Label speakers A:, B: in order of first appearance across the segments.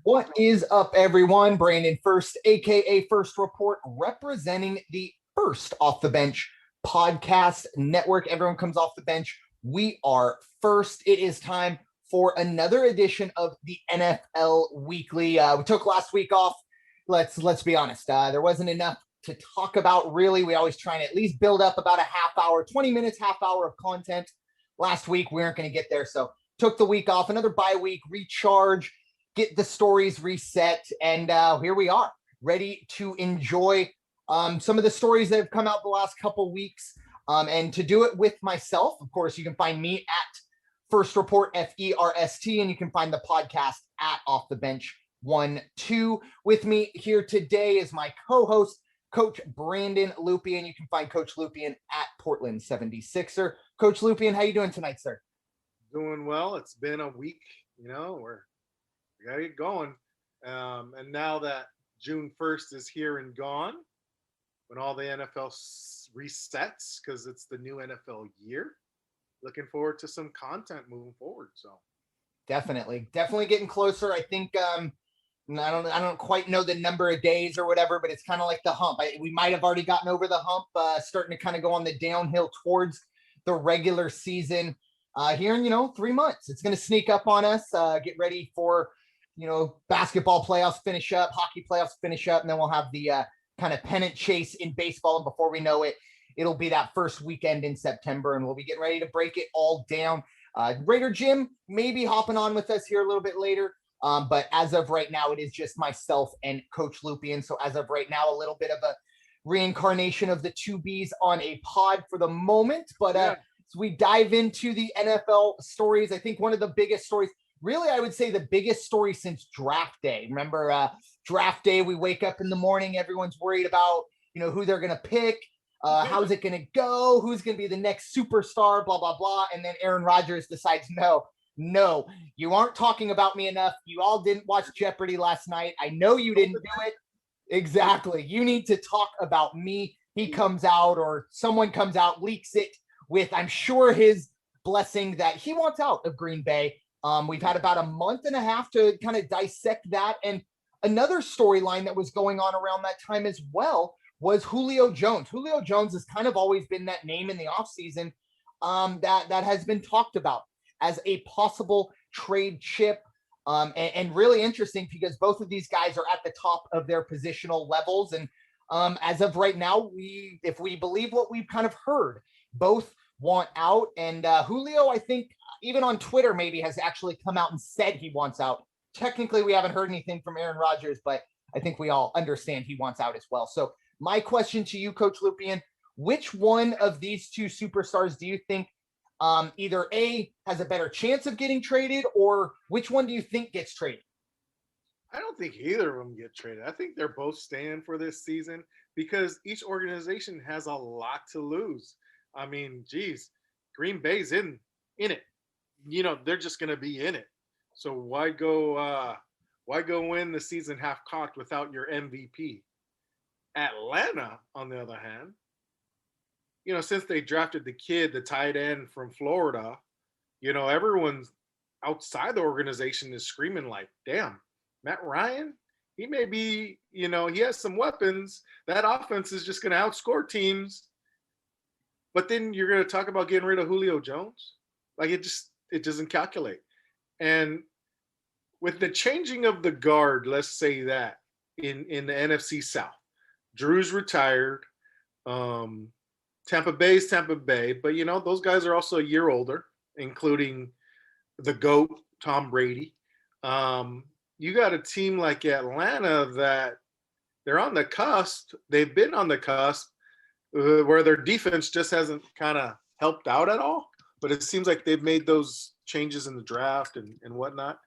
A: What is up, everyone? Brandon Ferst, aka First Report, representing the First Off the Bench podcast network. Everyone comes off the bench. We are first. It is time for another edition of the NFL Weekly. We took last week off. Let's be honest. There wasn't enough to talk about, really. We always try and at least build up about a half hour, 20 minutes, half hour of content. Last week, we weren't going to get there, so took the week off. Another bye week, recharge, get the stories reset, and here we are, ready to enjoy some of the stories that have come out the last couple weeks. And to do it with myself, of course, you can find me at First Report, Ferst, and you can find the podcast at Off the Bench 1-2. With me here today is my co-host, Coach Brandon Lupian. You can find Coach Lupian at Portland 76er. Coach Lupian, how you doing tonight, sir?
B: Doing well. It's been a week, we gotta get going. And now that June 1st is here and gone, when all the NFL resets, because it's the new NFL year, looking forward to some content moving forward. So
A: definitely getting closer. I think I don't quite know the number of days or whatever, but it's kind of like the hump. We might have already gotten over the hump, starting to kind of go on the downhill towards the regular season. Here in 3 months, it's going to sneak up on us. Get ready for basketball playoffs finish up, hockey playoffs finish up, and then we'll have the kind of pennant chase in baseball. And before we know it, it'll be that first weekend in September, and we'll be getting ready to break it all down. Raider Jim may be hopping on with us here a little bit later, but as of right now, it is just myself and Coach Lupian. So as of right now, a little bit of a reincarnation of the two Bs on a pod for the moment, but as we dive into the NFL stories, I think one of the biggest stories, really, I would say the biggest story since draft day. Remember, draft day, we wake up in the morning, everyone's worried about, who they're going to pick, how's it going to go, who's going to be the next superstar, blah, blah, blah. And then Aaron Rodgers decides, no, you aren't talking about me enough. You all didn't watch Jeopardy last night. I know you didn't do it. Exactly. You need to talk about me. He comes out, or someone comes out, leaks it with, I'm sure, his blessing that he wants out of Green Bay. We've had about a month and a half to kind of dissect that. And another storyline that was going on around that time as well was Julio Jones. Julio Jones has kind of always been that name in the offseason that has been talked about as a possible trade chip. And really interesting because both of these guys are at the top of their positional levels. And as of right now, if we believe what we've kind of heard, both want out. And Julio, I think, even on Twitter, maybe has actually come out and said he wants out. Technically, we haven't heard anything from Aaron Rodgers, but I think we all understand he wants out as well. So my question to you, Coach Lupian, which one of these two superstars do you think either A, has a better chance of getting traded, or which one do you think gets traded?
B: I don't think either of them get traded. I think they're both staying for this season because each organization has a lot to lose. I mean, geez, Green Bay's in it. They're just going to be in it. So why go win the season half cocked without your MVP? Atlanta, on the other hand, since they drafted the tight end from Florida, everyone outside the organization is screaming like, damn, Matt Ryan, he may be, he has some weapons. That offense is just going to outscore teams. But then you're going to talk about getting rid of Julio Jones? Like, it doesn't calculate. And with the changing of the guard, let's say that, in the NFC South, Drew's retired. Tampa Bay's Tampa Bay. But, those guys are also a year older, including the GOAT, Tom Brady. You got a team like Atlanta that they're on the cusp. They've been on the cusp where their defense just hasn't kind of helped out at all. But it seems like they've made those changes in the draft and whatnot.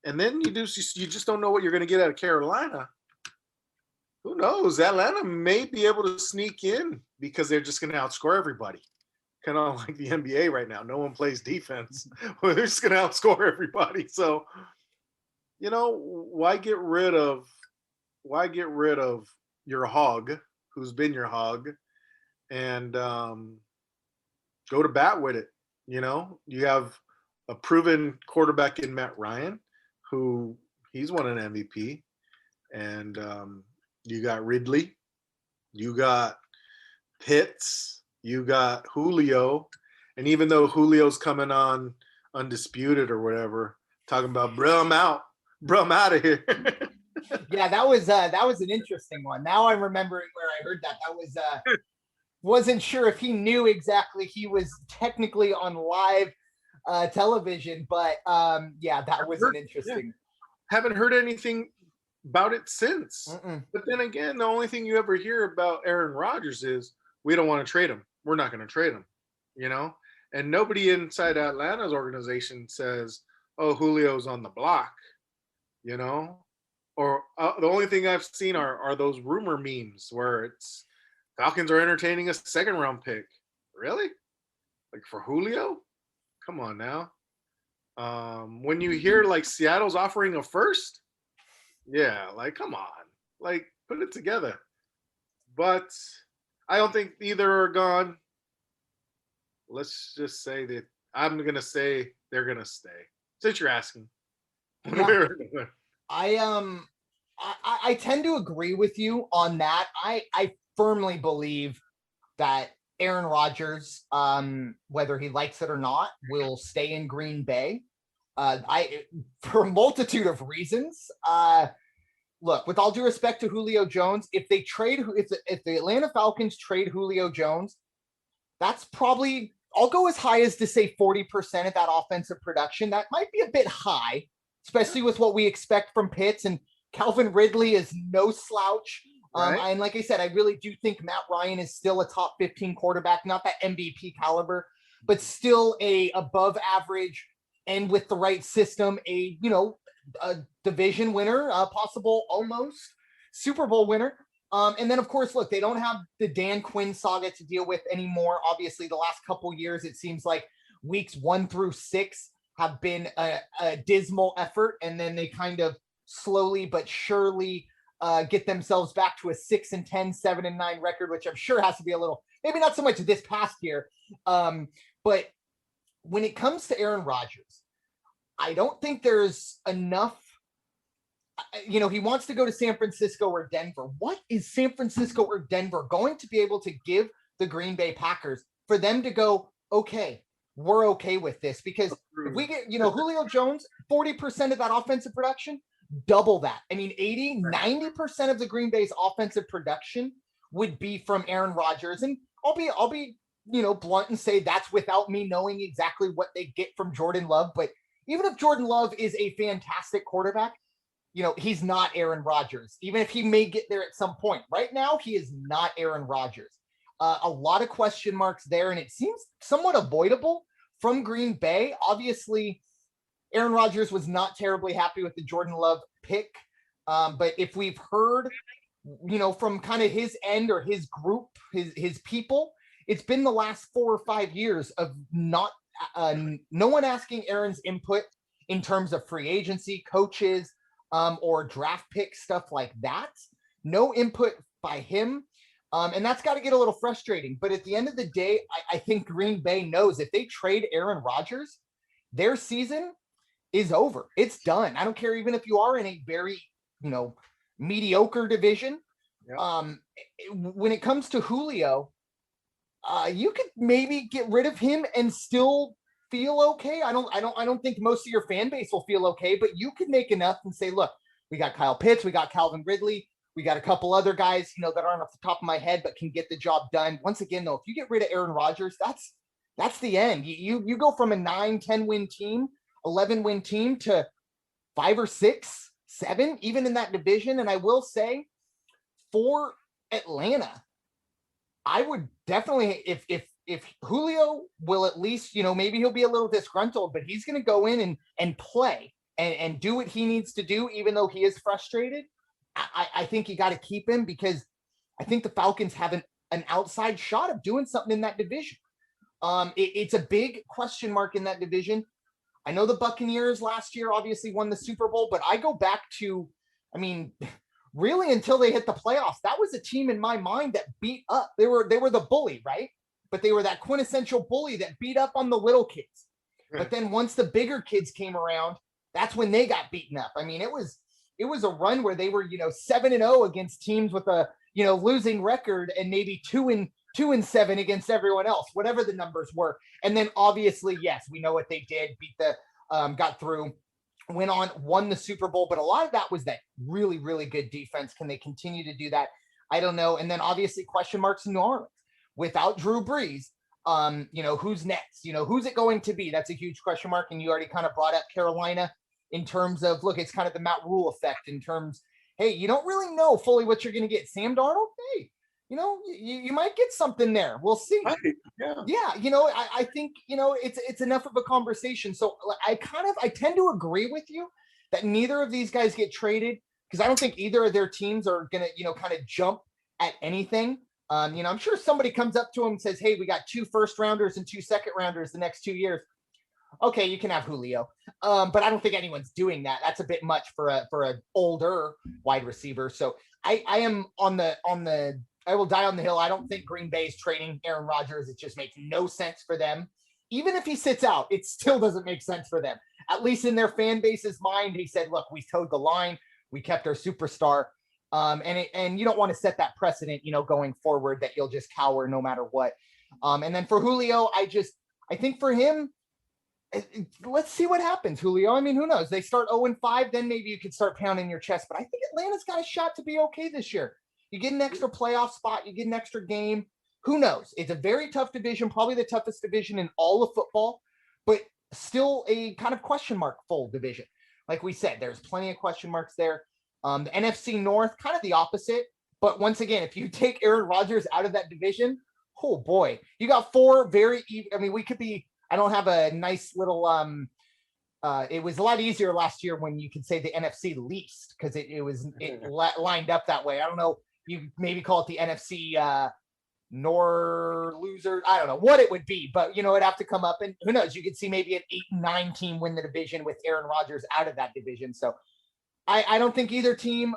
B: And then you just don't know what you're going to get out of Carolina. Who knows? Atlanta may be able to sneak in because they're just going to outscore everybody. Kind of like the NBA right now. No one plays defense. Well, they're just going to outscore everybody. So, why get rid of your hog, who's been your hog, and go to bat with it? You have a proven quarterback in Matt Ryan, who He's won an MVP. And you got Ridley. You got Pitts. You got Julio. And even though Julio's coming on undisputed or whatever, talking about, bro, I'm out. Bro, I'm out of here.
A: Yeah, that was an interesting one. Now I'm remembering where I heard that. That was wasn't sure if he knew exactly he was technically on live television, but yeah, that was an interesting.
B: Yeah. Haven't heard anything about it since. But then again, the only thing you ever hear about Aaron Rodgers is we don't want to trade him. We're not going to trade him, you know? And nobody inside Atlanta's organization says, oh, Julio's on the block, you know? Or the only thing I've seen are those rumor memes where it's Falcons are entertaining a second round pick. Really? Like for Julio? Come on now. When you hear like Seattle's offering a first, yeah, like come on. Like put it together. But I don't think either are gone. Let's just say that I'm going to say they're going to stay. Since you're asking.
A: Yeah. I tend to agree with you on that. I firmly believe that Aaron Rodgers, whether he likes it or not, will stay in Green Bay. For a multitude of reasons. Look, with all due respect to Julio Jones, if the Atlanta Falcons trade Julio Jones, that's probably, I'll go as high as to say 40% of that offensive production. That might be a bit high, especially with what we expect from Pitts, and Calvin Ridley is no slouch. Right. And like I said, I really do think Matt Ryan is still a top 15 quarterback, not that MVP caliber, but still a above average, and with the right system, a division winner, possible almost Super Bowl winner. And then, of course, look, they don't have the Dan Quinn saga to deal with anymore. Obviously, the last couple years, it seems like weeks 1 through 6 have been a dismal effort, and then they kind of slowly but surely get themselves back to a 6-10, 7-9 record, which I'm sure has to be a little, maybe not so much this past year. But when it comes to Aaron Rodgers, I don't think there's enough. He wants to go to San Francisco or Denver. What is San Francisco or Denver going to be able to give the Green Bay Packers for them to go, okay, we're okay with this? Because if we get, Julio Jones, 40% of that offensive production, double that. I mean, 90% of the Green Bay's offensive production would be from Aaron Rodgers. And I'll be, blunt and say that's without me knowing exactly what they get from Jordan Love. But even if Jordan Love is a fantastic quarterback, he's not Aaron Rodgers, even if he may get there at some point. Right now, he is not Aaron Rodgers. A lot of question marks there, and it seems somewhat avoidable from Green Bay. Obviously, Aaron Rodgers was not terribly happy with the Jordan Love pick. But if we've heard, from kind of his end or his group, his people, it's been the last 4 or 5 years of no one asking Aaron's input in terms of free agency, coaches, or draft pick, stuff like that. No input by him. And that's got to get a little frustrating. But at the end of the day, I think Green Bay knows if they trade Aaron Rodgers, their season is over. It's done. I don't care even if you are in a very, mediocre division. Yep. When it comes to Julio, you could maybe get rid of him and still feel okay. I don't think most of your fan base will feel okay, but you could make enough and say, look, we got Kyle Pitts, we got Calvin Ridley, we got a couple other guys, that aren't off the top of my head, but can get the job done. Once again, though, if you get rid of Aaron Rodgers, that's the end. You go from a 9-10 win team, 11 win team to 5 or 6, 7, even in that division. And I will say, for Atlanta, I would definitely, if Julio will at least, maybe he'll be a little disgruntled, but he's going to go in and play and do what he needs to do, even though he is frustrated. I think you got to keep him, because I think the Falcons have an outside shot of doing something in that division. It's a big question mark in that division. I know the Buccaneers last year obviously won the Super Bowl, but I go back to, really until they hit the playoffs, that was a team in my mind that beat up. They were the bully, right? But they were that quintessential bully that beat up on the little kids. But then once the bigger kids came around, that's when they got beaten up. It was it was a run where they were, 7-0 against teams with a, losing record, and maybe 2-7 against everyone else, whatever the numbers were. And then obviously, yes, we know what they did, got through, went on, won the Super Bowl. But a lot of that was that really, really good defense. Can they continue to do that? I don't know. And then obviously question marks in New Orleans without Drew Brees. Who's next? Who's it going to be? That's a huge question mark. And you already kind of brought up Carolina in terms of, look, it's kind of the Matt Rule effect in terms, hey, you don't really know fully what you're going to get. Sam Darnold, hey, you might get something there. We'll see.
B: Right.
A: Yeah. I think, it's enough of a conversation. So I tend to agree with you that neither of these guys get traded, because I don't think either of their teams are going to, kind of jump at anything. I'm sure somebody comes up to him and says, hey, we got 2 first-rounders and 2 second-rounders the next 2 years. Okay, you can have Julio. But I don't think anyone's doing that. That's a bit much for an older wide receiver. So I am I will die on the hill. I don't think Green Bay is trading Aaron Rodgers. It just makes no sense for them. Even if he sits out, it still doesn't make sense for them. At least in their fan base's mind, he said, look, we towed the line. We kept our superstar. And you don't want to set that precedent, going forward, that you'll just cower no matter what. And then for Julio, I think for him, let's see what happens, Julio. I mean, who knows? They start 0-5, then maybe you could start pounding your chest. But I think Atlanta's got a shot to be okay this year. You get an extra playoff spot. You get an extra game. Who knows? It's a very tough division, probably the toughest division in all of football, but still a kind of question mark full division. Like we said, there's plenty of question marks there. The NFC North, kind of the opposite. But once again, if you take Aaron Rodgers out of that division, oh boy, you got 4 very – I mean, we could be – I don't have a nice little it was a lot easier last year when you could say the NFC least, because it lined up that way. I don't know. You maybe call it the NFC nor loser. I don't know what it would be, but it'd have to come up, and who knows? You could see maybe an 8-9 team win the division with Aaron Rodgers out of that division. So I don't think either team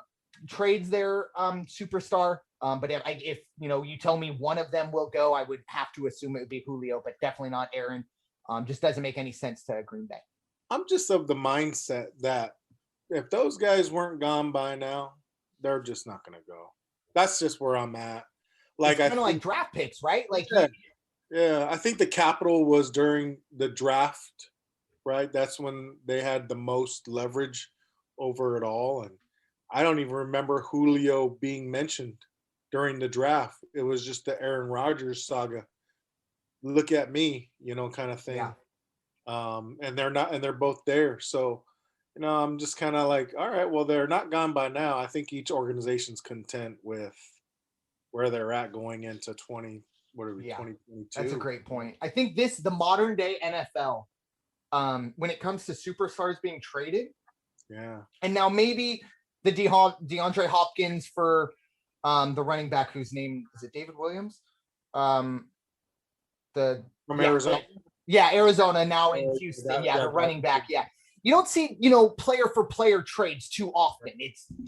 A: trades their superstar. But if you tell me one of them will go, I would have to assume it would be Julio, but definitely not Aaron. Just doesn't make any sense to Green Bay.
B: I'm just of the mindset that if those guys weren't gone by now, they're just not going to go. That's just where I'm at.
A: Like, it's kind of like draft picks, right? Like,
B: yeah. I think the capital was during the draft, right? That's when they had the most leverage over it all. And I don't even remember Julio being mentioned during the draft. It was just the Aaron Rodgers saga. Look at me, kind of thing.
A: Yeah.
B: And they're both there. So, I'm just kind of like, all right, well, they're not gone by now. I think each organization's content with where they're at going into 2022.
A: That's a great point. I think the modern day NFL, when it comes to superstars being traded.
B: Yeah. And
A: now maybe the DeAndre Hopkins for the running back whose name is it David Williams? From
B: Arizona.
A: Yeah, Arizona now in Houston. The running back. Yeah. You don't see, player for player trades too often.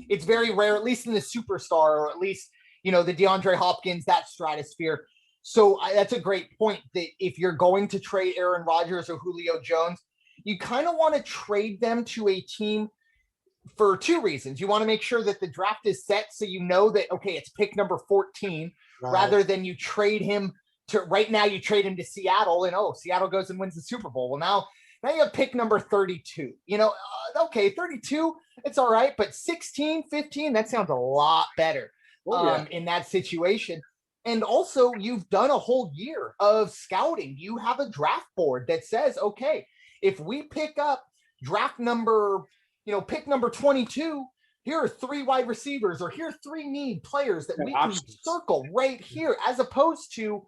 A: It's very rare, at least in the superstar, or at least, the DeAndre Hopkins, that stratosphere. So that's a great point, that if you're going to trade Aaron Rodgers or Julio Jones, you kind of want to trade them to a team for 2 reasons. You want to make sure that the draft is set, so that, okay, it's pick number 14, right, rather than you trade him to right now. You trade him to Seattle, and Seattle goes and wins the Super Bowl. Well, now you have pick number 32. Okay, 32, it's all right, but 16, 15, that sounds a lot better in that situation. And also, you've done a whole year of scouting. You have a draft board that says, okay, if we pick up draft number, pick number 22, here are 3 wide receivers, or here are 3 need players that we can circle right here, as opposed to,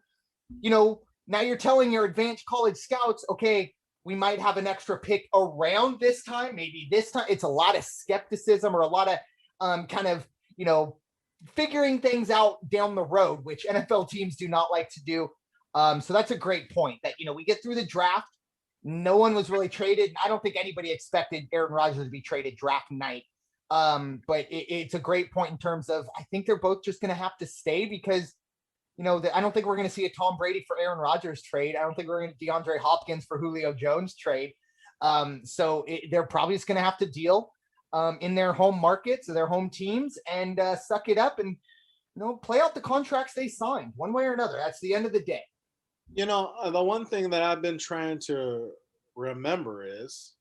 A: now you're telling your advanced college scouts, okay, we might have an extra pick around this time, maybe this time. It's a lot of skepticism, or a lot of kind of, figuring things out down the road, which NFL teams do not like to do. So that's a great point, that, we get through the draft. No one was really traded. I don't think anybody expected Aaron Rodgers to be traded draft night. But it's a great point in terms of, I think they're both just going to have to stay, because, I don't think we're going to see a Tom Brady for Aaron Rodgers trade. I don't think we're going to DeAndre Hopkins for Julio Jones trade. So they're probably just going to have to deal. in their home markets or their home teams and suck it up and play out the contracts they signed one way or another. That's the end of the day.
B: The one thing that I've been trying to remember is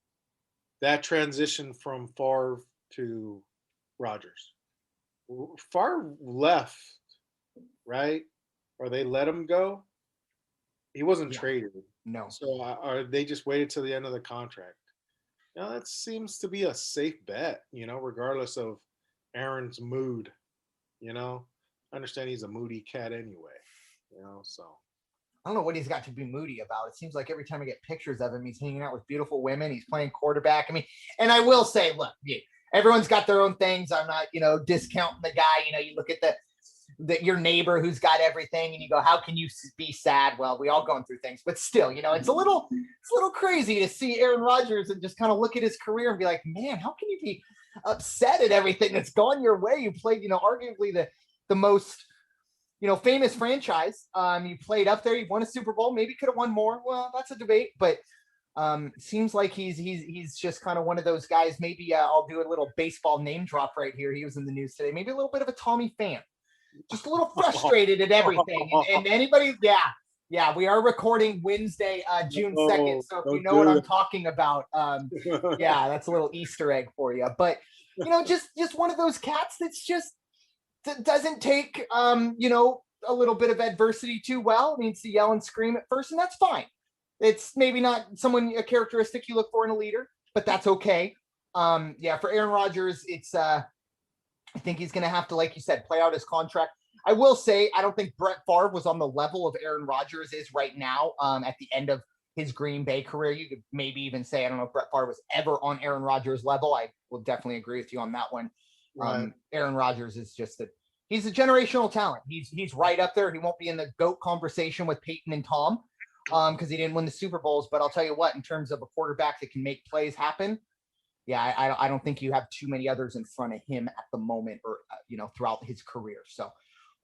B: that transition from Favre to Rodgers. Favre left, right? Or they let him go. He wasn't traded.
A: No.
B: So are they just waited till the end of the contract? That seems to be a safe bet, regardless of Aaron's mood. I understand he's a moody cat anyway, so.
A: I don't know what he's got to be moody about. It seems like every time I get pictures of him, he's hanging out with beautiful women. He's playing quarterback. I mean, and I will say, look, everyone's got their own things. I'm not, discounting the guy. You look at your neighbor who's got everything and you go, how can you be sad? Well, we all going through things, but still, it's a little crazy to see Aaron Rodgers and just kind of look at his career and be like, man, how can you be upset at everything that's gone your way? You played, arguably the most, famous franchise. You played up there, you won a Super Bowl, maybe could have won more. Well, that's a debate, but seems like he's just kind of one of those guys. Maybe I'll do a little baseball name drop right here. He was in the news today. Maybe a little bit of a Tommy fan. Just a little frustrated at everything. And anybody, yeah, we are recording Wednesday, June 2nd. So if you know what I'm talking about, yeah, that's a little Easter egg for you. But, just one of those cats that doesn't take, a little bit of adversity too well. It needs to yell and scream at first, and that's fine. It's maybe not a characteristic you look for in a leader, but that's okay. For Aaron Rodgers, it's I think he's going to have to, like you said, play out his contract. I will say, I don't think Brett Favre was on the level of Aaron Rodgers is right now at the end of his Green Bay career. You could maybe even say, I don't know if Brett Favre was ever on Aaron Rodgers' level. I will definitely agree with you on that one. Right. Aaron Rodgers is just he's a generational talent. He's right up there. He won't be in the GOAT conversation with Peyton and Tom because he didn't win the Super Bowls. But I'll tell you what, in terms of a quarterback that can make plays happen, yeah, I don't think you have too many others in front of him at the moment or, throughout his career. So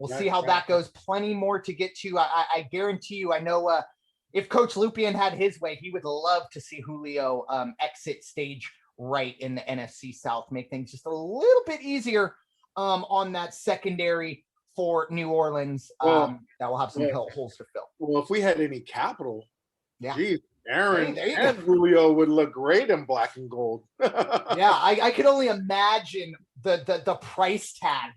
A: we'll see how that goes. Plenty more to get to. I guarantee you, I know if Coach Lupian had his way, he would love to see Julio exit stage right in the NFC South, make things just a little bit easier on that secondary for New Orleans. That will have some holes to fill.
B: Well, if we had any capital, geez, Aaron
A: and
B: go. Julio would look great in black and gold.
A: Yeah, I could only imagine the price tag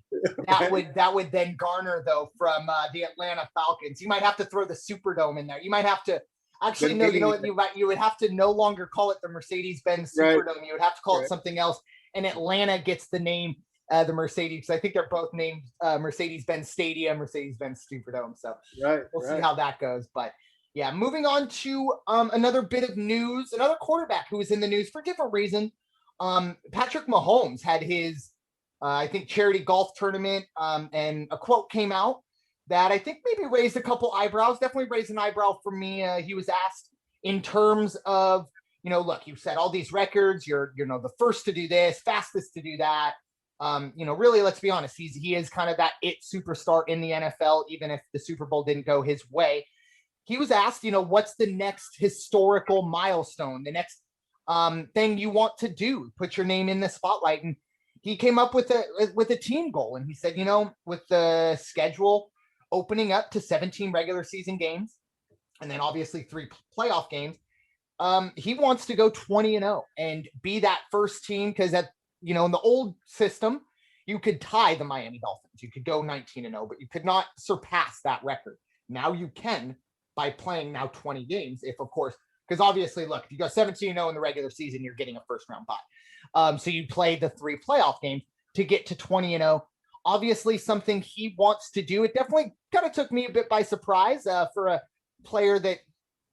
A: that would then garner though from the Atlanta Falcons. You might have to throw the Superdome in there. You might have to actually no. You know what? You would have to no longer call it the Mercedes-Benz Superdome. Right. You would have to call it something else. And Atlanta gets the name the Mercedes. I think they're both named Mercedes-Benz Stadium, Mercedes-Benz Superdome. So we'll see how that goes, but. Yeah, moving on to another bit of news, another quarterback who was in the news for a different reason. Patrick Mahomes had his, I think, charity golf tournament, and a quote came out that I think maybe raised a couple eyebrows, definitely raised an eyebrow for me. He was asked in terms of, look, you set all these records, you're the first to do this, fastest to do that. Really, let's be honest, he is kind of that it superstar in the NFL, even if the Super Bowl didn't go his way. He was asked, what's the next historical milestone, the next thing you want to do, put your name in the spotlight. And he came up with a team goal. And he said, with the schedule opening up to 17 regular season games, and then obviously 3 playoff games, he wants to go 20-0 and be that first team. Because in the old system, you could tie the Miami Dolphins. You could go 19-0, but you could not surpass that record. Now you can, by playing now 20 games, if of course, because obviously, look, if you go 17-0 in the regular season, you're getting a first round bye. So you play the 3 playoff games to get to 20-0. Obviously, something he wants to do. It definitely kind of took me a bit by surprise for a player that,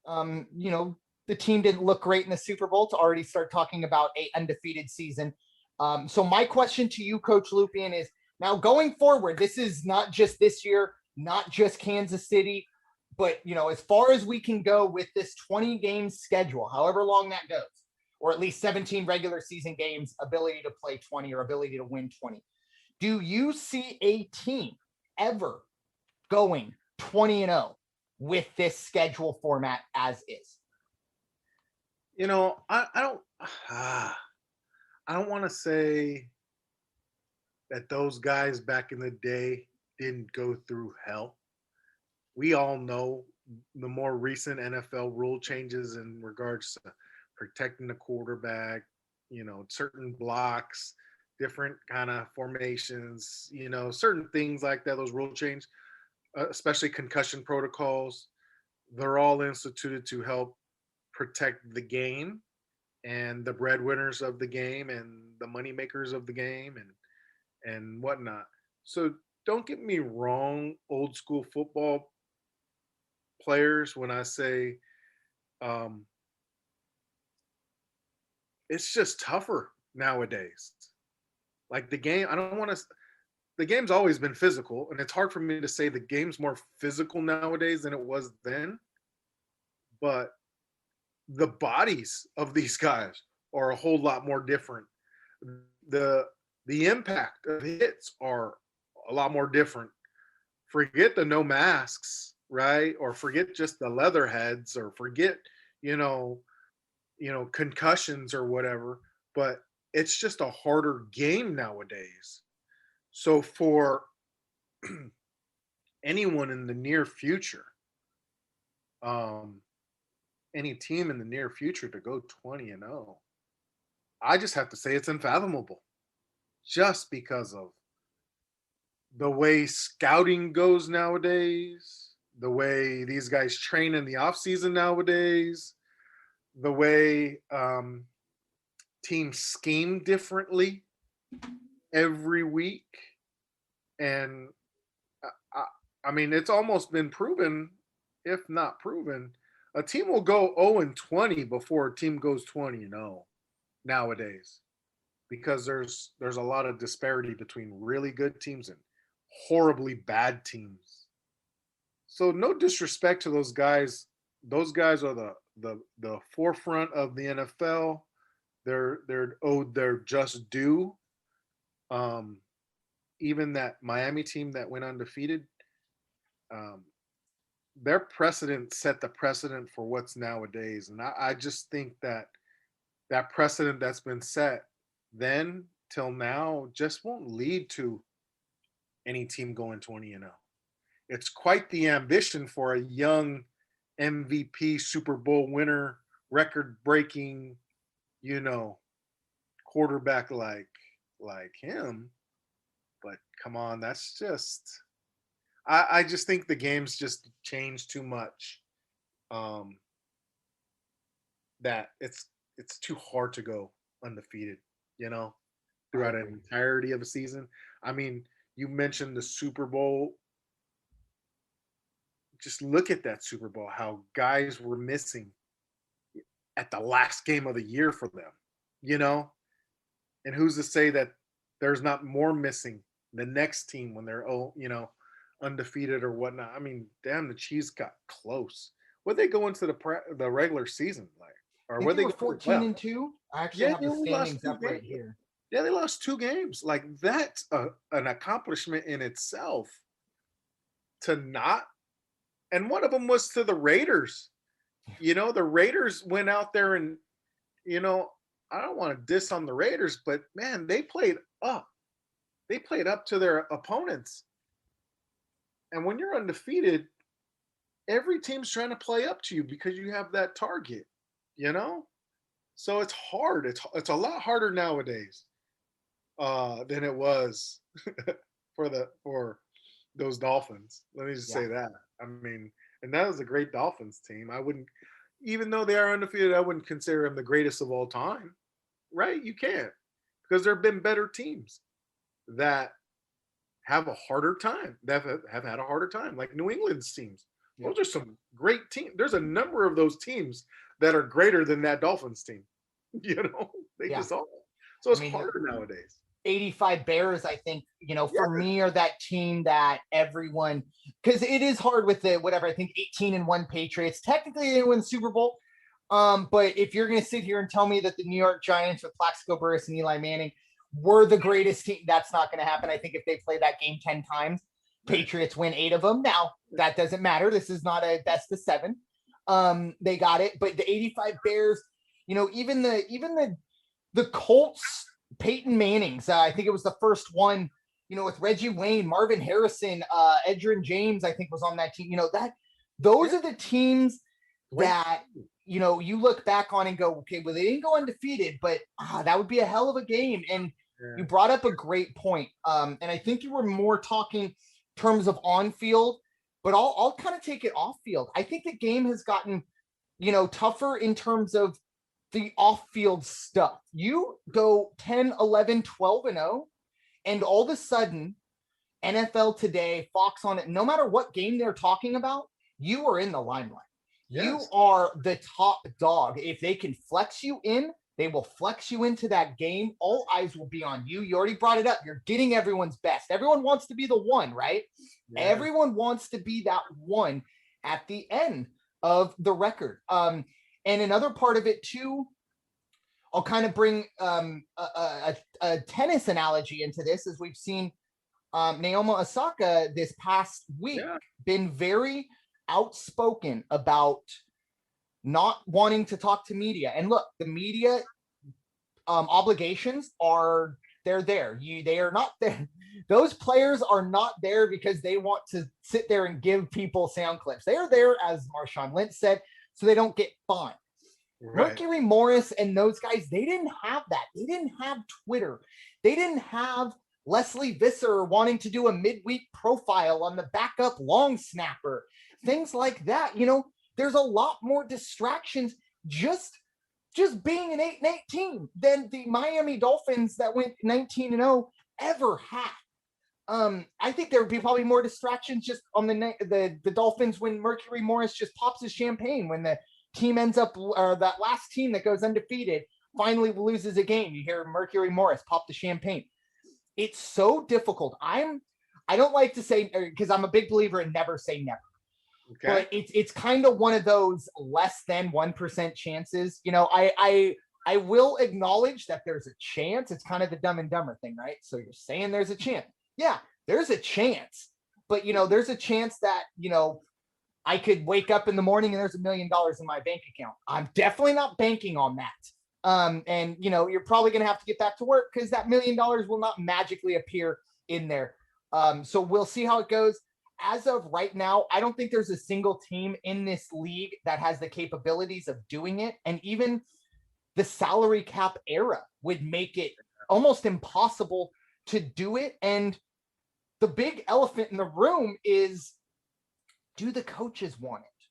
A: the team didn't look great in the Super Bowl to already start talking about a undefeated season. So my question to you, Coach Lupian, is now going forward, this is not just this year, not just Kansas City, but, as far as we can go with this 20-game schedule, however long that goes, or at least 17 regular season games, ability to play 20 or ability to win 20, do you see a team ever going 20-0 with this schedule format as is?
B: I don't. I don't want to say that those guys back in the day didn't go through hell. We all know the more recent NFL rule changes in regards to protecting the quarterback, certain blocks, different kind of formations, certain things like that, those rule change, especially concussion protocols, they're all instituted to help protect the game and the breadwinners of the game and the money makers of the game and whatnot. So don't get me wrong, old school football players, when I say um, it's just tougher nowadays. Like the game, I don't want to. The game's always been physical, and it's hard for me to say the game's more physical nowadays than it was then. But the bodies of these guys are a whole lot more different. The the impact of hits are a lot more different. Forget the no masks, right? Or forget just the leather heads, or forget, you know, concussions or whatever. But it's just a harder game nowadays. So for anyone in the near future, um, any team in the near future to go 20-0, I just have to say it's unfathomable, just because of the way scouting goes nowadays, the way these guys train in the off season nowadays, the way teams scheme differently every week, and I, I mean it's almost been proven, if not proven, a team will go 0-20 before a team goes 20-0 nowadays, because there's a lot of disparity between really good teams and horribly bad teams. So no disrespect to those guys. Those guys are the forefront of the NFL. They're owed their just due. Um, Even that Miami team that went undefeated, um, their precedent set the precedent for what's nowadays, and I just think that that precedent that's been set then till now just won't lead to any team going 20-0. It's quite the ambition for a young MVP, Super Bowl winner, record breaking, you know, quarterback like him. But come on, that's just I just think the game's just changed too much. Um that it's too hard to go undefeated, you know,
A: I
B: throughout an
A: agree.
B: entirety of a season. I mean, you mentioned the Super Bowl. Just look at that Super Bowl, how guys were missing at the last game of the year for them, you know? And who's to say that there's not more missing the next team when they're, undefeated or whatnot? I mean, damn, the Chiefs got close. Would they go into the regular season like,
A: I
B: or
A: think
B: would
A: they
B: they
A: were
B: go to the
A: 14
B: playoffs?
A: and 2. I actually
B: Yeah,
A: have
B: they
A: the
B: only lost
A: standings
B: two
A: up right
B: games.
A: here.
B: Yeah, they lost two games. Like that's an accomplishment in itself to not. And one of them was to the Raiders. The Raiders went out there and, you know, I don't want to diss on the Raiders, but man, they played up. They played up to their opponents. And when you're undefeated, every team's trying to play up to you because you have that target, you know? So it's hard. It's a lot harder nowadays than it was for those Dolphins. Let me just
A: Yeah.
B: say that. I mean, and that was a great Dolphins team. I wouldn't, even though they are undefeated, I wouldn't consider them the greatest of all time. Right? You can't, because there have been better teams that have a harder time, that have had a harder time, like New England's teams.
A: Yep.
B: Those are some great teams. There's a number of those teams that are greater than that Dolphins team. They
A: Yeah.
B: just are. So
A: I
B: it's
A: mean,
B: harder nowadays.
A: 85 Bears, I think, for
B: Yeah,
A: me, are that team that everyone, because it is hard with the whatever, I think 18-1 Patriots. Technically, they didn't win the Super Bowl. But if you're going to sit here and tell me that the New York Giants with Plaxico Burress and Eli Manning were the greatest team, that's not going to happen. I think if they play that game 10 times,
B: right.
A: Patriots win 8 of them. Now, that doesn't matter. This is not a best of 7. They got it. But the 85 Bears, even the Colts Peyton Manning's. I think it was the first one, with Reggie Wayne, Marvin Harrison, Edgerrin James, I think was on that team. Those are the teams that, you look back on and go, okay, well, they didn't go undefeated, but that would be a hell of a game. And you brought up a great point. And I think you were more talking in terms of on field, but I'll kind of take it off field. I think the game has gotten, tougher in terms of the off-field stuff. You go 10, 11, 12 and 0, and all of a sudden, NFL Today, Fox on it, no matter what game they're talking about, you are in the limelight. Yes. You are the top dog. If they can flex you in, they will flex you into that game. All eyes will be on you. You already brought it up. You're getting everyone's best. Everyone wants to be the one, right? Yeah. Everyone wants to be that one at the end of the record. And another part of it too, I'll kind of bring a tennis analogy into this, as we've seen Naomi Osaka this past week been very outspoken about not wanting to talk to media. And look, the media obligations they're there. They are not there. Those players are not there because they want to sit there and give people sound clips. They are there, as Marshawn Lynch said, so they don't get fined. Right. Mercury Morris and those guys, they didn't have that. They didn't have Twitter. They didn't have Leslie Visser wanting to do a midweek profile on the backup long snapper, things like that. There's a lot more distractions just being an 8-8 team than the Miami Dolphins that went 19-0 ever had. I think there would be probably more distractions just on the Dolphins when Mercury Morris just pops his champagne, when the team ends up, or that last team that goes undefeated finally loses a game. You hear Mercury Morris pop the champagne. It's so difficult. I don't like to say, because I'm a big believer in never say never. Okay. But it's kind of one of those less than 1% chances. I will acknowledge that there's a chance. It's kind of the Dumb and Dumber thing, right? So you're saying there's a chance. Yeah, there's a chance. But, there's a chance that, I could wake up in the morning and there's $1 million in my bank account. I'm definitely not banking on that. And, you're probably going to have to get back to work because that $1 million will not magically appear in there. So we'll see how it goes. As of right now, I don't think there's a single team in this league that has the capabilities of doing it. And even the salary cap era would make it almost impossible to do it. And the big elephant in the room is, do the coaches want it?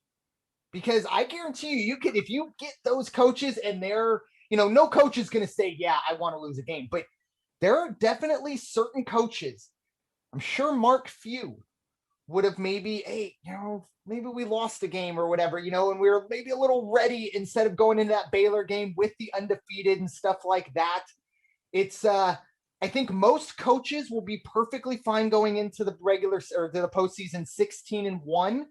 A: Because I guarantee you could, if you get those coaches and they're, no coach is going to say, yeah, I want to lose a game, but there are definitely certain coaches. I'm sure Mark Few would have maybe, hey, maybe we lost a game or whatever, and we were maybe a little ready instead of going into that Baylor game with the undefeated and stuff like that. It's, I think most coaches will be perfectly fine going into the regular or the postseason 16-1,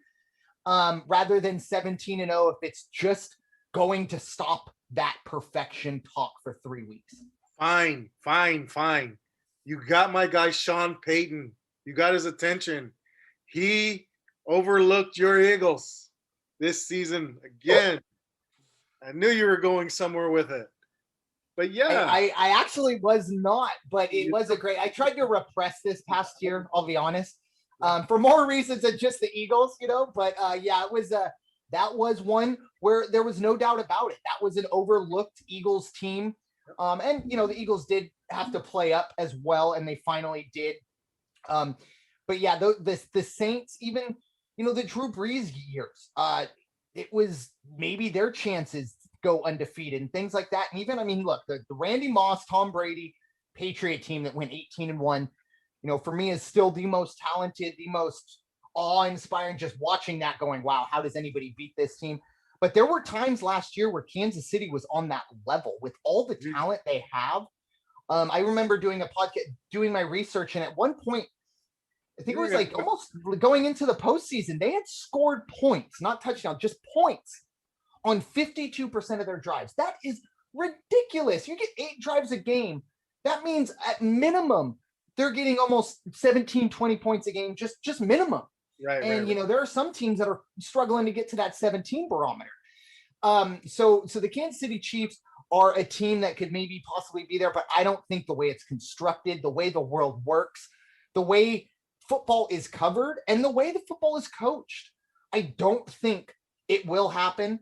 A: rather than 17-0 if it's just going to stop that perfection talk for 3 weeks.
B: Fine. You got my guy Sean Payton. You got his attention. He overlooked your Eagles this season again. I knew you were going somewhere with it. But yeah,
A: I actually was not, but it was I tried to repress this past year, I'll be honest, for more reasons than just the Eagles, but yeah, it was, that was one where there was no doubt about it. That was an overlooked Eagles team. And, the Eagles did have to play up as well, and they finally did. But yeah, the Saints, even, the Drew Brees years, it was maybe their chances go undefeated and things like that. And even, look, the Randy Moss, Tom Brady Patriot team that went 18-1, for me is still the most talented, the most awe-inspiring, just watching that going, wow, how does anybody beat this team? But there were times last year where Kansas City was on that level with all the talent they have. I remember doing a podcast, doing my research, and at one point, I think it was like almost going into the postseason, they had scored points, not touchdowns, just points on 52% of their drives. That is ridiculous. You get 8 drives a game. That means at minimum, they're getting almost 17, 20 points a game, just minimum. Right. And, there are some teams that are struggling to get to that 17 barometer. So the Kansas City Chiefs are a team that could maybe possibly be there, but I don't think the way it's constructed, the way the world works, the way football is covered, and the way the football is coached, I don't think it will happen.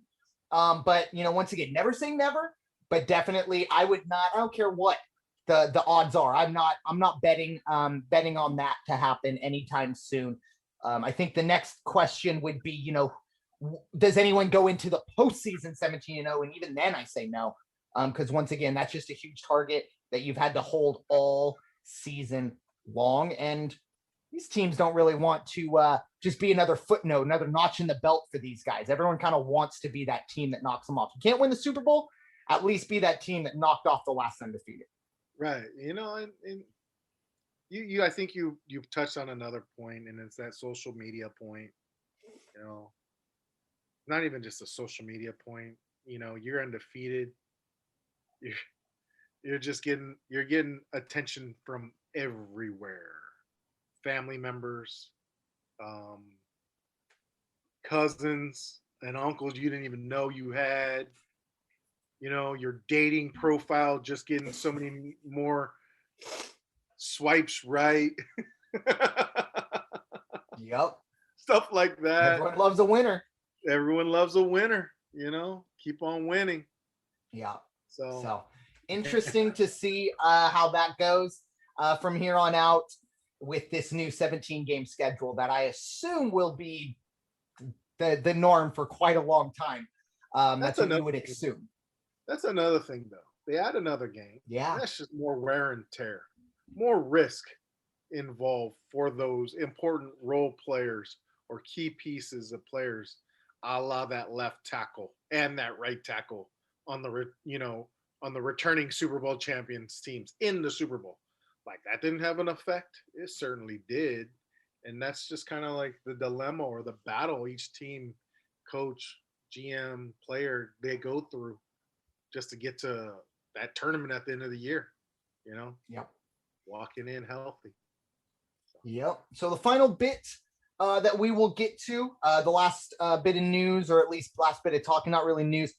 A: But once again, never say never, but definitely I would not. I don't care what the odds are. I'm not betting on that to happen anytime soon. I think the next question would be, does anyone go into the postseason 17-0? And even then, I say no, because once again, that's just a huge target that you've had to hold all season long, and these teams don't really want to just be another footnote, another notch in the belt for these guys. Everyone kind of wants to be that team that knocks them off. You can't win the Super Bowl, at least be that team that knocked off the last undefeated.
B: Right. And I think you've touched on another point, and it's that social media point. Not even just a social media point. You're undefeated. You're just getting attention from everywhere. Family members, cousins and uncles you didn't even know you had. Your dating profile just getting so many more swipes right.
A: Yep.
B: Stuff like that.
A: Everyone loves a winner.
B: Everyone loves a winner. Keep on winning.
A: Yeah.
B: So
A: interesting to see how that goes from here on out with this new 17-game schedule that I assume will be the norm for quite a long time. That's what you would assume.
B: That's another thing, though. They add another game.
A: Yeah.
B: That's just more wear and tear, more risk involved for those important role players or key pieces of players, a la that left tackle and that right tackle on the returning Super Bowl champions teams in the Super Bowl. Like, that didn't have an effect. It certainly did. And that's just kind of like the dilemma or the battle each team, coach, GM, player, they go through just to get to that tournament at the end of the year,
A: Yep.
B: Walking in healthy.
A: Yep. So the final bit that we will get to, the last bit of news, or at least last bit of talking, not really news.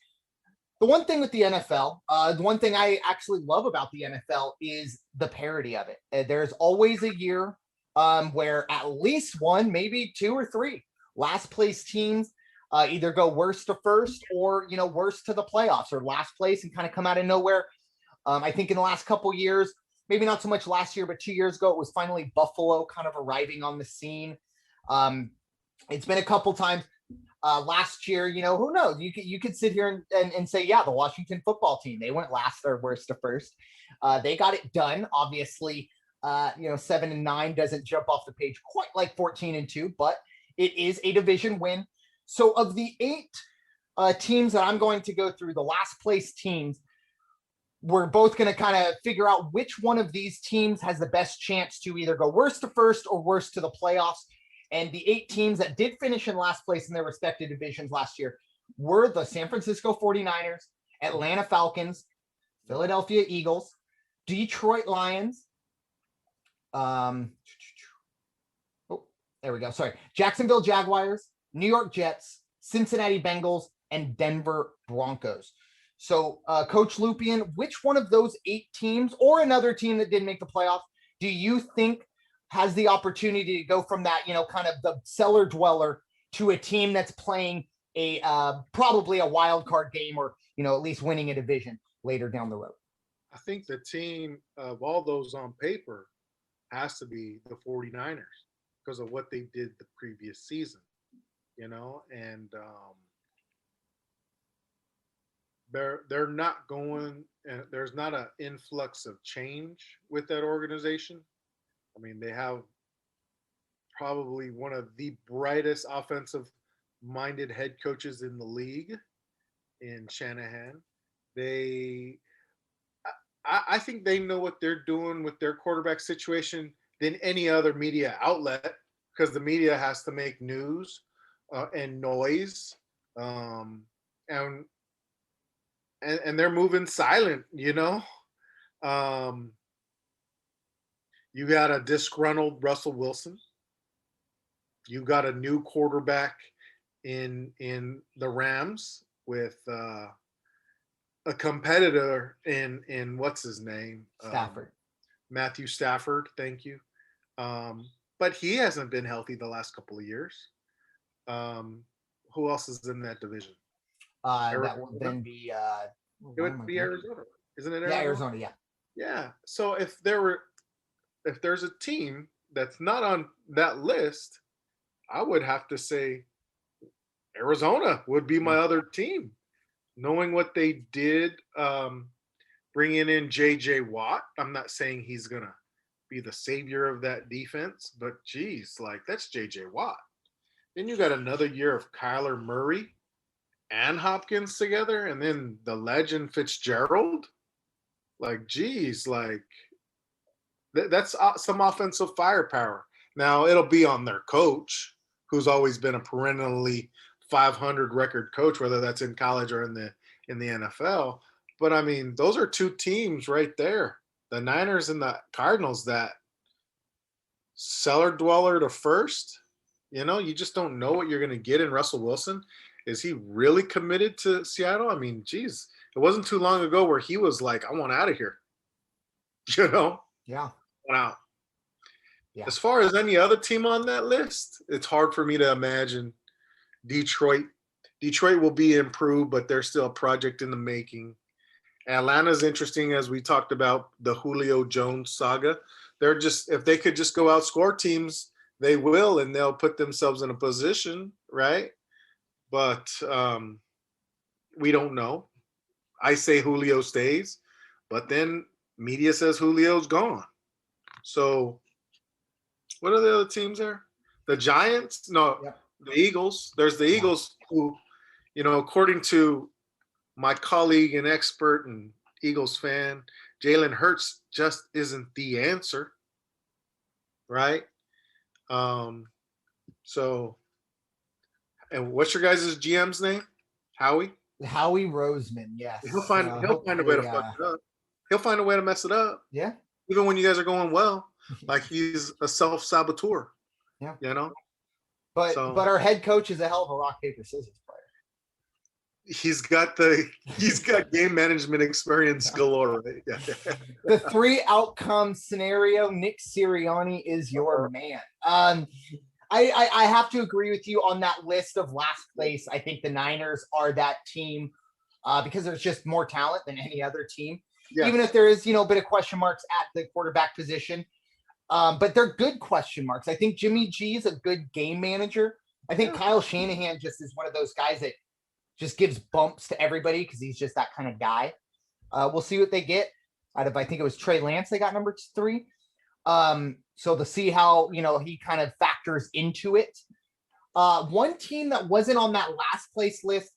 A: The one thing with the NFL, the one thing I actually love about the NFL is the parity of it. There's always a year where at least one, maybe two or three last place teams either go worst to first or, worst to the playoffs, or last place and kind of come out of nowhere. I think in the last couple years, maybe not so much last year, but 2 years ago, it was finally Buffalo kind of arriving on the scene. It's been a couple times. Last year, who knows? You could sit here and say, yeah, the Washington football team, they went last or worst to first. They got it done. Obviously, 7-9 doesn't jump off the page quite like 14-2, but it is a division win. So of the 8 teams that I'm going to go through, the last place teams, we're both going to kind of figure out which one of these teams has the best chance to either go worst to first or worst to the playoffs. And the 8 teams that did finish in last place in their respective divisions last year were the San Francisco 49ers, Atlanta Falcons, Philadelphia Eagles, Detroit Lions, Jacksonville Jaguars, New York Jets, Cincinnati Bengals, and Denver Broncos. So, Coach Lupian, which one of those 8 teams or another team that didn't make the playoffs do you think has the opportunity to go from that, kind of the cellar dweller to a team that's playing a probably a wild card game, or, at least winning a division later down the road?
B: I think the team of all those on paper has to be the 49ers because of what they did the previous season, and they're not going, and there's not an influx of change with that organization. I mean, they have probably one of the brightest offensive-minded head coaches in the league in Shanahan. I think they know what they're doing with their quarterback situation than any other media outlet, because the media has to make news and noise, and they're moving silent, You got a disgruntled Russell Wilson. You got a new quarterback in the Rams with a competitor in what's his name?
A: Stafford.
B: Matthew Stafford. Thank you. But he hasn't been healthy the last couple of years. Who else is in that division?
A: That will then be
B: It would be Arizona, isn't it?
A: Yeah, Arizona. Yeah.
B: Yeah. So if there's a team that's not on that list, I would have to say Arizona would be my other team. Knowing what they did, bringing in J.J. Watt, I'm not saying he's gonna be the savior of that defense, but geez, like that's J.J. Watt. Then you got another year of Kyler Murray and Hopkins together, and then the legend Fitzgerald. Like, geez, like that's some offensive firepower. Now it'll be on their coach, who's always been a perennially 500 record coach, whether that's in college or in the NFL. But I mean, those are two teams right there, the Niners and the Cardinals, that cellar dweller to first. You know, you just don't know what you're going to get in Russell Wilson. Is he really committed to Seattle? I mean, geez, it wasn't too long ago where he was like, I want out of here. You know?
A: Yeah.
B: Wow.
A: Yeah.
B: As far as any other team on that list, it's hard for me to imagine Detroit. Detroit will be improved, but they're still a project in the making. Atlanta's interesting, as we talked about the Julio Jones saga. They're just, if they could just go outscore teams, they will, and they'll put themselves in a position, right? But we don't know. I say Julio stays, but then media says Julio's gone. So what are the other teams there? The Giants? No,
A: Yep.
B: The Eagles. There's the Eagles who, you know, according to my colleague and expert and Eagles fan, Jalen Hurts just isn't the answer, right? So, and what's your guys' GM's name? Howie
A: Roseman. Yes.
B: He'll find a way to fuck it up. He'll find a way to mess it up.
A: Yeah.
B: Even when you guys are going well, like he's a self-saboteur.
A: Yeah.
B: You know?
A: But our head coach is a hell of a rock, paper, scissors player.
B: He's got game management experience galore. Right? Yeah.
A: The 3 outcome scenario, Nick Sirianni is your man. I have to agree with you on that list of last place. I think the Niners are that team because there's just more talent than any other team. Yes. Even if there is, a bit of question marks at the quarterback position. But they're good question marks. I think Jimmy G is a good game manager. I think Kyle Shanahan just is one of those guys that just gives bumps to everybody because he's just that kind of guy. We'll see what they get out of, I think it was Trey Lance they got number 3. So to see how, he kind of factors into it. One team that wasn't on that last place list,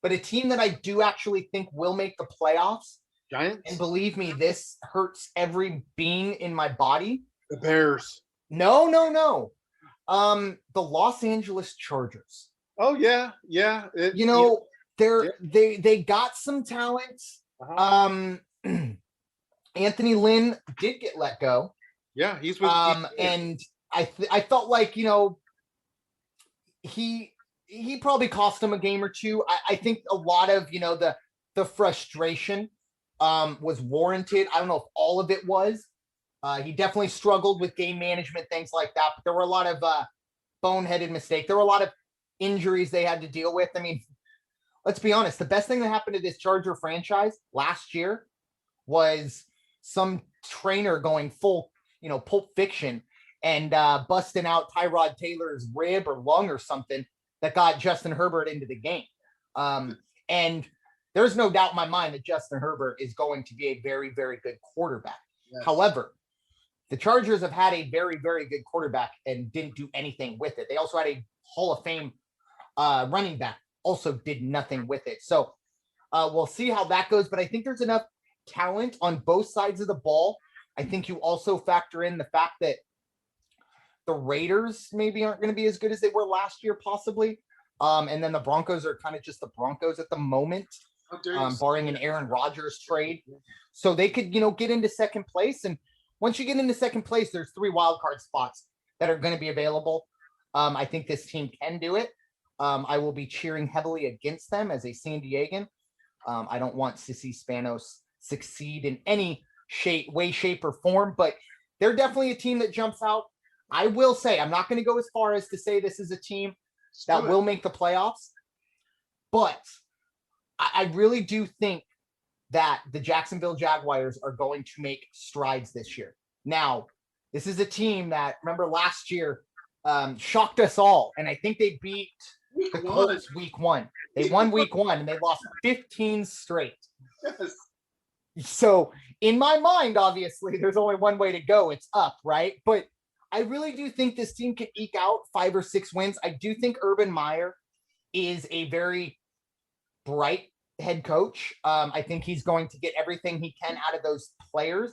A: but a team that I do actually think will make the playoffs.
B: Giants?
A: And believe me, this hurts every being in my body.
B: The Bears.
A: No. The Los Angeles Chargers.
B: Oh, yeah. Yeah.
A: They got some talent. Uh-huh. Anthony Lynn did get let go.
B: Yeah, he's with
A: and I felt like, he probably cost him a game or two. I think a lot of, the frustration was warranted. I don't know if all of it was. He definitely struggled with game management, things like that. But there were a lot of boneheaded mistakes. There were a lot of injuries they had to deal with. I mean, let's be honest. The best thing that happened to this Charger franchise last year was some trainer going full, Pulp Fiction and busting out Tyrod Taylor's rib or lung or something that got Justin Herbert into the game. And there's no doubt in my mind that Justin Herbert is going to be a very, very good quarterback. Yes. However, the Chargers have had a very, very good quarterback and didn't do anything with it. They also had a Hall of Fame running back, also did nothing with it. So we'll see how that goes. But I think there's enough talent on both sides of the ball. I think you also factor in the fact that the Raiders maybe aren't going to be as good as they were last year, possibly. And then the Broncos are kind of just the Broncos at the moment, barring an Aaron Rodgers trade. So they could, get into second place. And once you get into second place, there's 3 wildcard spots that are going to be available. I think this team can do it. I will be cheering heavily against them as a San Diegan. I don't want Sissy Spanos succeed in any way, shape, or form, but they're definitely a team that jumps out. I will say, I'm not going to go as far as to say this is a team that will make the playoffs, but I really do think that the Jacksonville Jaguars are going to make strides this year. Now, this is a team that, remember last year, shocked us all, and I think they beat the Colts week 1. They won week 1, and they lost 15 straight.
B: Yes.
A: So in my mind, obviously, there's only one way to go. It's up, right? But I really do think this team can eke out 5 or 6 wins. I do think Urban Meyer is a very bright head coach. I think he's going to get everything he can out of those players.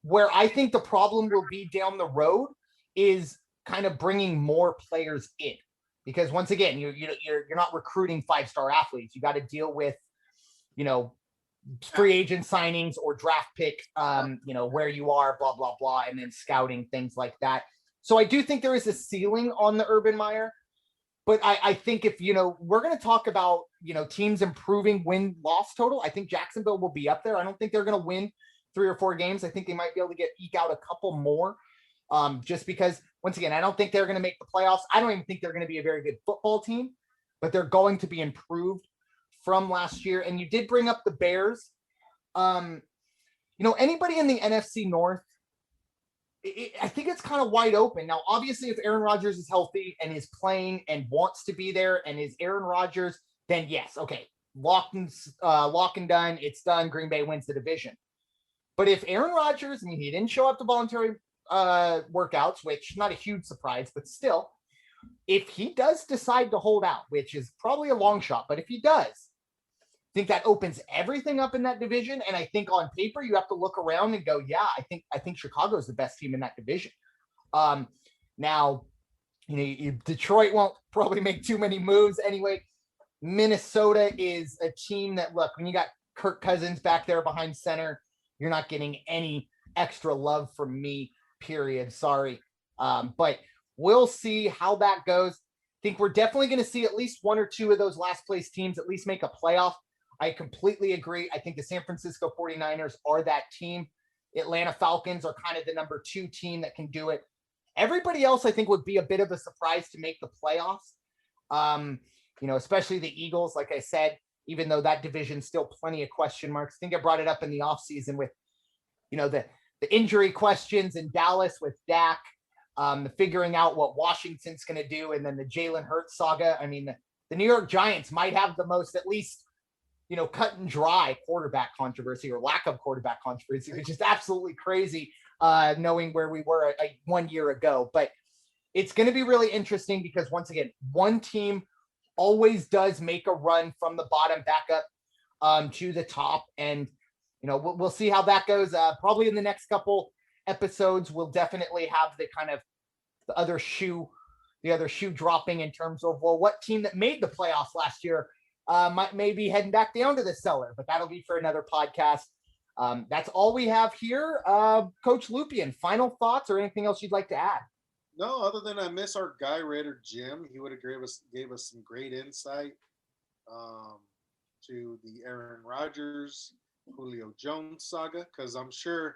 A: Where I think the problem will be down the road is kind of bringing more players in. Because once again, you're not recruiting 5-star athletes. You got to deal with, free agent signings or draft pick, where you are, blah, blah, blah, and then scouting, things like that. So I do think there is a ceiling on the Urban Meyer, but I think if, we're going to talk about, teams improving win-loss total, I think Jacksonville will be up there. I don't think they're going to win 3 or 4 games. I think they might be able to eke out a couple more, just because, once again, I don't think they're going to make the playoffs. I don't even think they're going to be a very good football team, but they're going to be improved from last year. And you did bring up the Bears. Anybody in the NFC North, I think it's kind of wide open. Now, obviously, if Aaron Rodgers is healthy and is playing and wants to be there and is Aaron Rodgers, then yes, okay, lock and done. It's done. Green Bay wins the division. But if Aaron Rodgers, he didn't show up to voluntary workouts, which not a huge surprise, but still, if he does decide to hold out, which is probably a long shot, but if he does, I think that opens everything up in that division. And I think on paper, you have to look around and go, yeah, I think Chicago is the best team in that division. Now, Detroit won't probably make too many moves anyway. Minnesota is a team that, look, when you got Kirk Cousins back there behind center, you're not getting any extra love from me, period. Sorry. But we'll see how that goes. I think we're definitely going to see at least 1 or 2 of those last place teams at least make a playoff. I completely agree. I think the San Francisco 49ers are that team. Atlanta Falcons are kind of the number 2 team that can do it. Everybody else, I think, would be a bit of a surprise to make the playoffs. Especially the Eagles, like I said, even though that division's still plenty of question marks. I think I brought it up in the offseason with, the injury questions in Dallas with Dak, the figuring out what Washington's going to do, and then the Jalen Hurts saga. The New York Giants might have the most, at least, cut and dry quarterback controversy or lack of quarterback controversy, which is absolutely crazy, knowing where we were 1 year ago. But it's going to be really interesting because, once again, one team always does make a run from the bottom back up to the top. And, we'll see how that goes. Probably in the next couple episodes, we'll definitely have the kind of the other shoe dropping in terms of, well, what team that made the playoffs last year may be heading back down to the cellar, but that'll be for another podcast. That's all we have here. Coach Lupian, final thoughts or anything else you'd like to add?
B: No, other than I miss our guy Raider Jim. He would have gave us some great insight to the Aaron Rodgers, Julio Jones saga, because I'm sure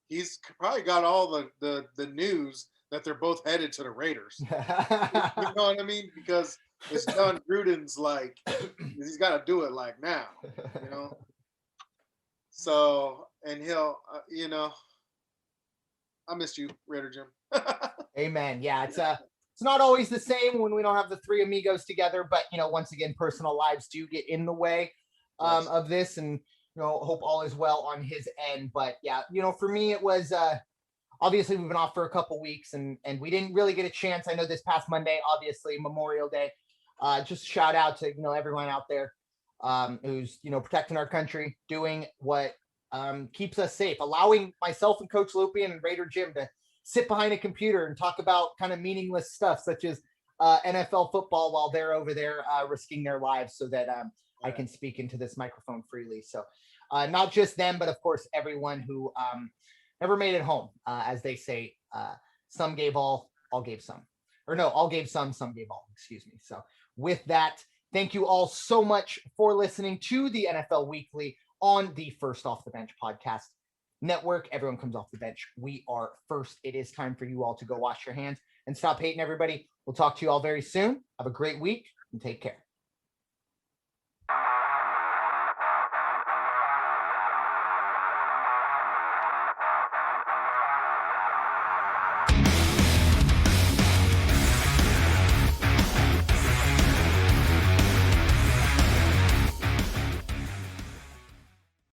B: he's probably got all the news that they're both headed to the Raiders. You know what I mean? Because it's John Gruden's like, he's got to do it like now, So, and he'll, I missed you, Raider Jim.
A: Amen. Yeah, it's not always the same when we don't have the 3 amigos together, but once again, personal lives do get in the way of this, and hope all is well on his end. But yeah, for me, it was obviously we've been off for a couple weeks, and we didn't really get a chance. I know this past Monday, obviously Memorial Day. Just shout out to everyone out there who's protecting our country, doing what keeps us safe, allowing myself and Coach Lupian and Raider Jim to sit behind a computer and talk about kind of meaningless stuff such as NFL football while they're over there risking their lives so that I can speak into this microphone freely. So not just them, but of course everyone who never made it home, as they say. Some gave all gave some. Or no, all gave some gave all. Excuse me. So with that, Thank you all so much for listening to the NFL Weekly on the First Off the Bench podcast network. Everyone comes off the bench. We are first. It is time for you all to go wash your hands and stop hating everybody. We'll talk to you all very soon. Have a great week and take care.